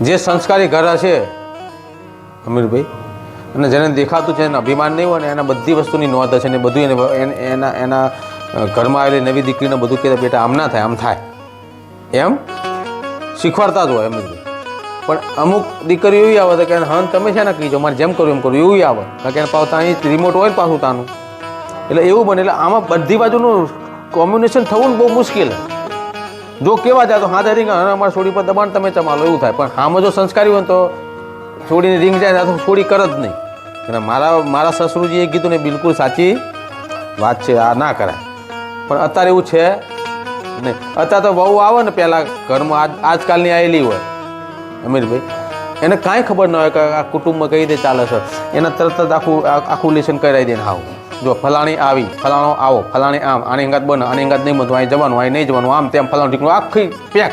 જે સંસ્કારી ઘર હશે અમીરભાઈ, અને જેને દેખાતું છે એને અભિમાન નહીં હોય ને એના બધી વસ્તુની નોંધ હશે ને બધું એના ઘરમાં આવેલી નવી દીકરીને બધું કહેતા બેટા આમ ના થાય આમ થાય એમ શીખવાડતા જ હોય અમીરભાઈ. પણ અમુક દીકરીઓ એવી આવે કે હા તમે છે ને કહીજો મારે જેમ કરું એમ કરું એવું આવે, કારણ કે એને પાછું અહીં રિમોટ હોય ને પાછું તાનું, એટલે એવું બને. એટલે આમાં બધી બાજુનું કોમ્બિનેશન થવું ને બહુ મુશ્કેલ. જો કેવા જાય તો હા રિંગ અમારા છોડી પર દબાણ તમે ચમાલો એવું થાય, પણ આમાં જો સંસ્કારી હોય તો છોડીની રિંગ જાય તો છોડી કર જ નહીં. અને મારા સસરુજીએ કીધું ને બિલકુલ સાચી વાત છે, આ ના કરાય. પણ અત્યારે એવું છે નહીં. અત્યારે તો વહુ આવે ને પહેલાં ઘરમાં આજકાલની આવેલી હોય અમીરભાઈ, એને કાંઈ ખબર ન હોય કે આ કુટુંબમાં કઈ રીતે ચાલે છે. એને તરત જ આખું લેશન કરાવી દે ને હાવ જો ફલાણી આવી, ફલાણો આવો, ફલાણી આમ, આની અંગાત બને, આની અંગાત નહીં બનતું, અહીં જવાનું, અહીં નહીં જવાનું, આમ તેમ ફલાણું ઠીકનું આખી પેક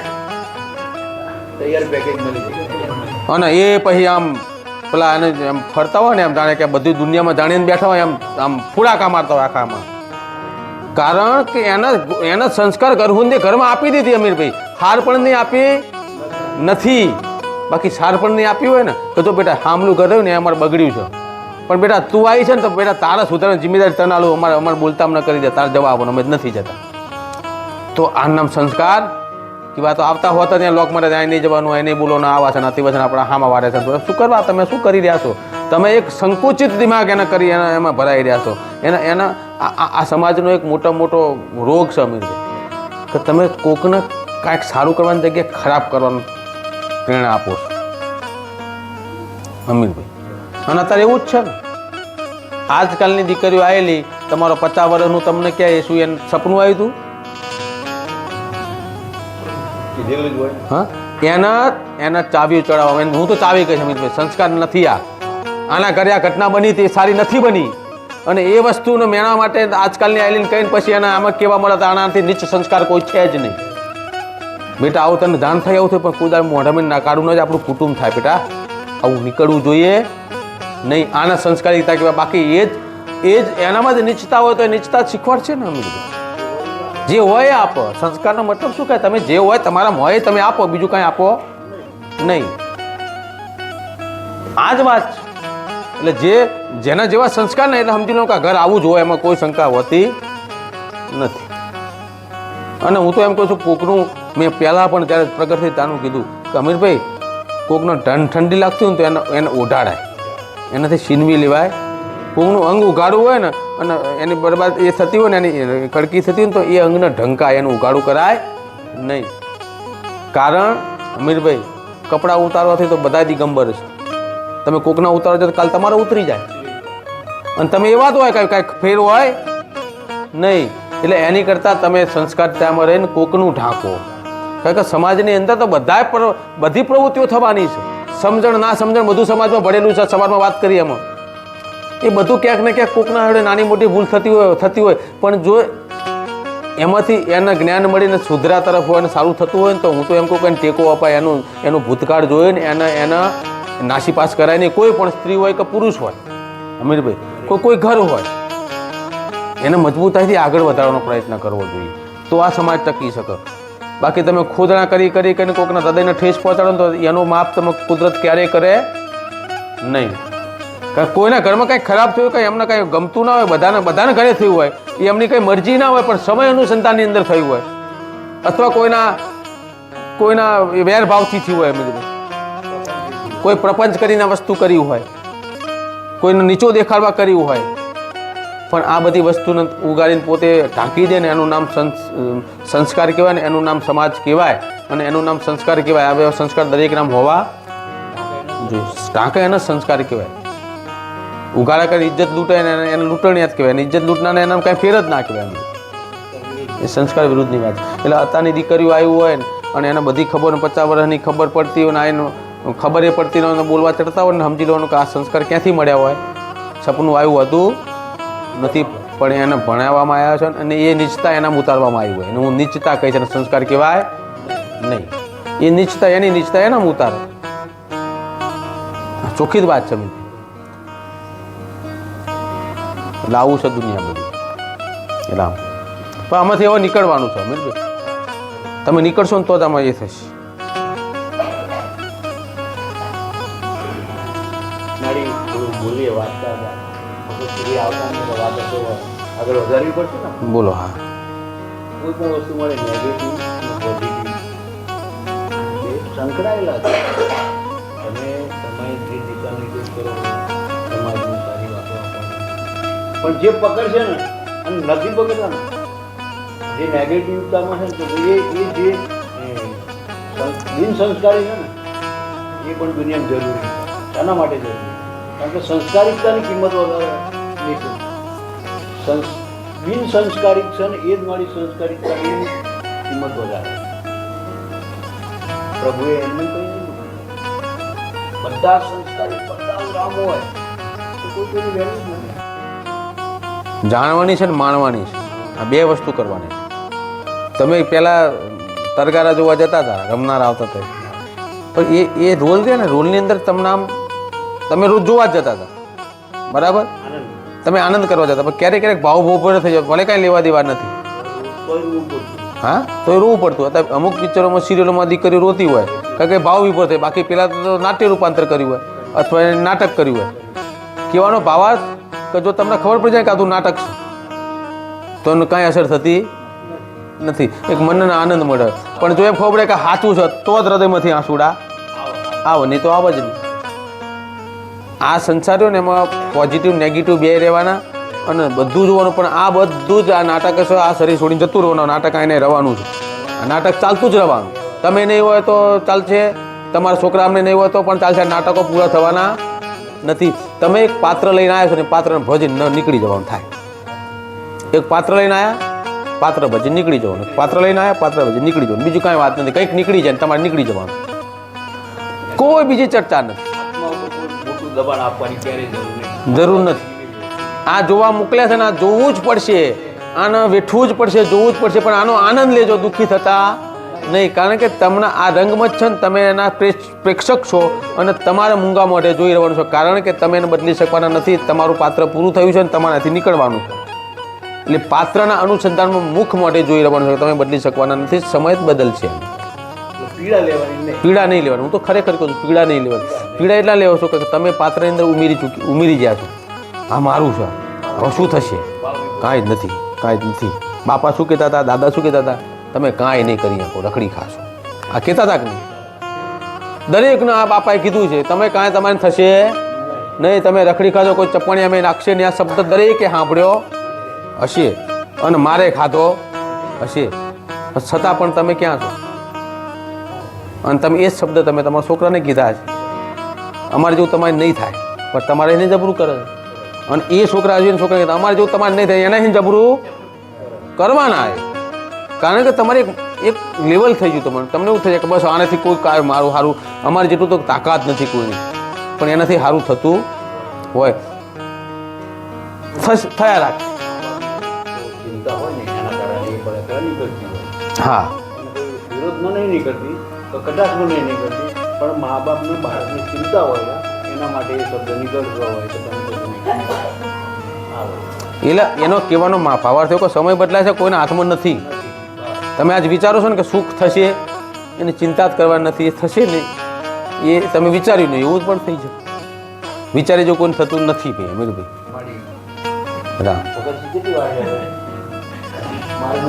તૈયાર પેકેજ મળી જાય. અને એ પછી આમ પેલા એને એમ ફરતા હોય ને એમ જાણે કે બધી દુનિયામાં જાણીને બેઠા હોય એમ આમ ફૂડાકા મારતા હોય આખામાં. કારણ કે એના સંસ્કાર ઘરહુંદે ઘરમાં આપી દીધી અમીરભાઈ, હાર પણ નહીં આપી નથી. બાકી સાર પણ નહીં આપી હોય ને તો જો બેટા હામલું ઘર રહ્યું ને અમારે બગડ્યું છે, પણ બેટા તું આવી છે ને તો બેટા તારા સુધારવાની જિમ્મેદારી તને આલું, અમારે બોલતા ન કરી દે, તારા જવાબ આપવાનો, અમે નથી જતા. તો આ નામ સંસ્કાર કે વાત આવતા હોતા ત્યાં લોક મારે ત્યાં નહીં જવાનું, અહીં નહીં બોલવાનું, આવા છે નથી વચન આપણા હામાં વારે છે. શું કરવા તમે શું કરી રહ્યા છો? તમે એક સંકુચિત દિમાગ એને કરી એમાં ભરાઈ રહ્યા છો. એના આ સમાજનો એક મોટો રોગ છે અમીરભાઈ, કે તમે કોકને કાંઈક સારું કરવાની જગ્યાએ ખરાબ કરવાનું પ્રેરણા આપો છો અમીરભાઈ. અને અત્યારે એવું જ છે ને, આજકાલની દીકરીઓ આવેલી, તમારો 50 વર્ષનું તમને ક્યાં શું એને સપનું આવ્યું હતું? હા, એના ચાવીઓ ચડાવવા. હું તો ચાવી કહીશ અમિતભાઈ, સંસ્કાર નથી. આના ઘરે આ ઘટના બની હતી, સારી નથી બની, અને એ વસ્તુને મેળવવા માટે આજકાલની આઈલીને કહીને પછી એના આમાં કેવા મળે તો આનાથી નીચ સંસ્કાર કોઈ છે જ નહીં. બેટા આવું તને જાણ થાય એવું થાય, પણ કુદાર મોઢામાં ના કાઢવું ન જ આપણું કુટુંબ થાય. બેટા આવું નીકળવું જોઈએ નહીં. આના સંસ્કારિતા કહેવાય. બાકી એ જ એનામાં જ નીચતા હોય તો એ નીચતા જ શીખવાડશે ને અમીરભાઈ. જે હોય આપો. સંસ્કારનો મતલબ શું કહે? તમે જે હોય તમારા હોય તમે આપો, બીજું કાંઈ આપો નહીં. આ જ વાત છે. એટલે જેના જેવા સંસ્કાર ને એટલે સમજી લો કે ઘર આવું જ હોય, એમાં કોઈ શંકા હોતી નથી. અને હું તો એમ કહું છું, કોકનું મેં પહેલાં પણ ત્યારે પ્રગટ થઈ ત્યાંનું કીધું કે અમીરભાઈ કોકનો ઠંડી લાગતી હોય ને તો એને ઓઢાડાય, એનાથી છીનવી લેવાય. કોકનું અંગ ઉગાડવું હોય ને અને એની બરબાદ એ થતી હોય ને, એની કડકી થતી હોય ને તો એ અંગને ઢંકાય, એનું ઉગાડું કરાય નહીં. કારણ અમીરભાઈ કપડાં ઉતારવાથી તો બધા દિગંબર છે. તમે કોકના ઉતારો છો તો કાલ તમારે ઉતરી જાય, અને તમે એવા જ હોય કાંઈક ફેર હોય નહીં. એટલે એની કરતાં તમે સંસ્કાર ત્યાંમાં રહીને કોકનું ઢાંકો. કારણ કે સમાજની અંદર તો બધી પ્રવૃત્તિઓ થવાની છે. સમજણ ના સમજણ બધું સમાજમાં ભરેલું છે. સમાજમાં વાત કરીએ એમાં એ બધું ક્યાંક ને ક્યાંક કોકના હળે નાની મોટી ભૂલ થતી હોય, પણ જો એમાંથી એને જ્ઞાન મળીને સુધરા તરફ હોય અને સારું થતું હોય ને તો હું તો એમ કહું કે ટેકો અપાય. એનું ભૂતકાળ જોઈએ ને એના નાસીપાસ કરાય નહીં. કોઈ પણ સ્ત્રી હોય કે પુરુષ હોય અમીરભાઈ, કોઈ ઘર હોય, એને મજબૂતાઈથી આગળ વધારવાનો પ્રયત્ન કરવો જોઈએ, તો આ સમાજ ટકી શકે. બાકી તમે ખોદણા કરી કોઈકના હૃદયને ઠેસ પહોંચાડો તો એનું માપ તમે કુદરત ક્યારેય કરે નહીં. કારણ કોઈના ઘરમાં કંઈક ખરાબ થયું, કંઈ એમને કંઈ ગમતું ના હોય, બધાને ઘરે થયું હોય, એ એમની કંઈ મરજી ના હોય, પણ સમય અનુસંધાનની અંદર થયું હોય, અથવા કોઈના વેરભાવથી થયું હોય, કોઈ પ્રપંચ કરીને વસ્તુ કર્યું હોય, કોઈને નીચો દેખાડવા કર્યું હોય, પણ આ બધી વસ્તુને ઉગાડીને પોતે ઢાંકી દે ને એનું નામ સંસ્કાર કહેવાય ને એનું નામ સમાજ કહેવાય અને એનું નામ સંસ્કાર કહેવાય. આ બે સંસ્કાર દરેક નામ હોવા જોઈએ. ઢાંકે એને સંસ્કાર કહેવાય. ઉગાડા કરી ઇજ્જત લૂંટે એને લૂંટણિયા જ કહેવાય. ઇજ્જત લૂંટનાને એના કાંઈ ફેર જ ના કહેવાય. એ સંસ્કાર વિરુદ્ધની વાત. એટલે અત્યારની દીકરીઓ આવ્યું હોય ને અને એને બધી ખબર 50 વર્ષની ખબર પડતી હોય ને એનું ખબર એ પડતી હોય બોલવા ચડતા હોય ને સમજી લેવાનું કે આ સંસ્કાર ક્યાંથી મળ્યા હોય. સપનું આવ્યું હતું નથી, પણ એને ભણાવવામાં આવ્યા છે અને એ નીચતા એનામાં ઉતારવામાં આવી હોય. એને હું નીચતા કહીશ અને સંસ્કાર કહેવાય નહીં. એ નીચતા એની નીચતા એનામાં ઉતારે. ચોખ્ખી જ વાત છે. એટલે આવું છે દુનિયા બધી. એટલે પણ આમાંથી હવે નીકળવાનું છે અમીરભાઈ. તમે નીકળશો ને તો જ આમાં એ થશે. બોલીએ વાંચતા હતા મગજ સુધી આવતા નહીં તો વાત તો આગળ વધારવી પડશે ને. બોલો. હા, કોઈ પણ વસ્તુ મળે નેગેટિવ અને પોઝિટિવ બે સંકળાયેલા છે. તમે જે દિશાની કોઈ કરો સમાજની સારી વાતો આપો પણ જે પકડશે ને અને નથી પકડતા ને જે નેગેટિવતામાં છે ને તો એ જે બિન સંસ્કારી છે ને એ પણ દુનિયામાં જરૂરી છે. શાના માટે જરૂરી? કારણ કે સંસ્કારિકતાની કિંમત વધારે નહીં. બિન સંસ્કારિક છે ને એ જ મારી સંસ્કારિકતાની કિંમત વધારે. પ્રભુએ એમને કહી દીધું બધા સંસ્કારિક બધા રામ હોય તો કોઈ કોઈની વેલ્યુ જ નથી. જાણવાની છે ને માણવાની છે, આ બે વસ્તુ કરવાની છે. તમે પહેલાં તરગારા જોવા જતા હતા, રમનાર આવતા હતા, પણ એ રોલ છે ને, રોલની અંદર તમને આમ તમે રોજ જોવા જ જતા હતા, બરાબર? આનંદ તમે આનંદ કરવા જતા, પણ ક્યારેક ક્યારેક ભાવ પર થઈ જાય, ભલે કાંઈ લેવા દેવા નથી. કોઈ રૂપ પડતું. હા, તો એ રોવું પડતું. અત્યારે અમુક પિક્ચરોમાં, સિરિયલોમાં દીકરીઓ રોતી હોય કારણ કે ભાવ વિભોર થાય. બાકી પેલા તો નાટ્ય રૂપાંતર કર્યું હોય અથવા એને નાટક કર્યું હોય. કહેવાનો ભાવાર્થ કે જો તમને ખબર પડી જાય કે આ તું નાટક છે તો એને કાંઈ અસર થતી નથી. એક મનને આનંદ મળે. પણ જો એમ ખબર પડે કે સાચું છે તો જ હૃદયમાંથી આંસુડા આવે, નહીં તો આવે જ નહીં. આ સંસાર્યો ને એમાં પોઝિટિવ નેગેટિવ બે રહેવાના અને બધું જોવાનું. પણ આ બધું જ આ નાટક છે, આ શરીર છોડીને જતું રહેવાનું. નાટક આને રહેવાનું છે, આ નાટક ચાલતું જ રહેવાનું. તમે નહીં હોય તો ચાલશે, તમારા છોકરાને નહીં હોય તો પણ ચાલશે. નાટકો પૂરા થવાના નથી. તમે એક પાત્ર લઈને આવ્યા છો ને પાત્રને ભજીને ન નીકળી જવાનું થાય. એક પાત્ર લઈને આવ્યા, પાત્ર ભજીને નીકળી જવાનું. પાત્ર લઈને આવ્યા, પાત્ર ભજીને નીકળી જવાનું. બીજું કાંઈ વાત નથી. કંઈક નીકળી જાય ને તમારે નીકળી જવાનું. કોઈ બીજી ચર્ચા નથી. આત્મા ઉપર કોઈ મોટું દબાણ આપવાની ક્યારેય જરૂર નથી. આ જોવા મોકલ્યા છે ને, આ જોવું જ પડશે, આને વેઠવું જ પડશે, જોવું જ પડશે. પણ આનો આનંદ લેજો, દુઃખી થતા નહીં. કારણ કે તમને આ રંગમંચ છે ને, તમે એના પ્રેક્ષક છો અને તમારે મૂંગા મોઢે જોઈ રહેવાનું છો. કારણ કે તમે એને બદલી શકવાના નથી. તમારું પાત્ર પૂરું થયું છે ને તમારાથી નીકળવાનું છે. એટલે પાત્રના અનુસંધાનમાં મુખ મોઢે જોઈ રહેવાનું છે. તમે બદલી શકવાના નથી. સમય જ બદલશે. પીડા લેવાની નહીં. પીડા નહીં લેવાની. હું તો ખરેખર કહું છું, પીડા નહીં લેવાની. પીડા એટલા લેવો છો કે તમે પાત્રની અંદર ઉમેરી ગયા છો. આ મારું છે, હવે શું થશે? કાંઈ જ નથી, કાંઈ જ નથી. બાપા શું કહેતા હતા, દાદા શું કહેતા હતા? તમે કાંઈ નહીં કરી શકો, રખડી ખાશો. આ કહેતા હતા કે નહીં? દરેકને આ બાપાએ કીધું છે, તમે કાંઈ તમારે થશે નહીં, તમે રખડી ખાશો, કોઈ ચપ્પણી અમે નાખશે નહીં. આ શબ્દ દરેકે સાંભળ્યો હશે અને મારે ખાધો હશે. છતાં પણ તમે ક્યાં છો? અને તમે એ જ શબ્દ તમે તમારા છોકરાને કીધા છે. અમારે જેવું તમારે નહીં થાય, પણ તમારે એને જબરું કરે. અને એ છોકરા જોઈને છોકરા કહેતા અમારે જેવું તમારે નહીં થાય, એને જબરું કરવાના. કારણ કે તમારે એક લેવલ થઈ ગયું. તમને એવું થઈ જાય કે બસ આનાથી કોઈ કાંઈ મારું સારું, અમારે જેટલું તો તાકાત નથી કોઈની, પણ એનાથી સારું થતું હોય થયા રાખે. ચિંતા હોય ને એના કારણે એ બળતરા નીકળતી હોય. હા, વિરોધમાં નહીં નીકળતી તો કટાક્ષમાં નહીં કરતી, પણ મા બાપને બાળકની ચિંતા હોય એના માટે એ શબ્દ નીકળતો હોય તો તમે એટલે એનો કહેવાનો ભાવાર્થ થયો કે સમય બદલાય છે, કોઈના હાથમાં નથી. તમે આજ વિચારો છો ને કે સુખ થશે, એની ચિંતા જ કરવાની નથી. એ થશે ને એ તમે વિચાર્યું નહીં, એવું જ પણ થઈ જાય. વિચારી જો કોઈને થતું નથી. ભાઈ અમીરભાઈ રામ કેટલી વાર મારે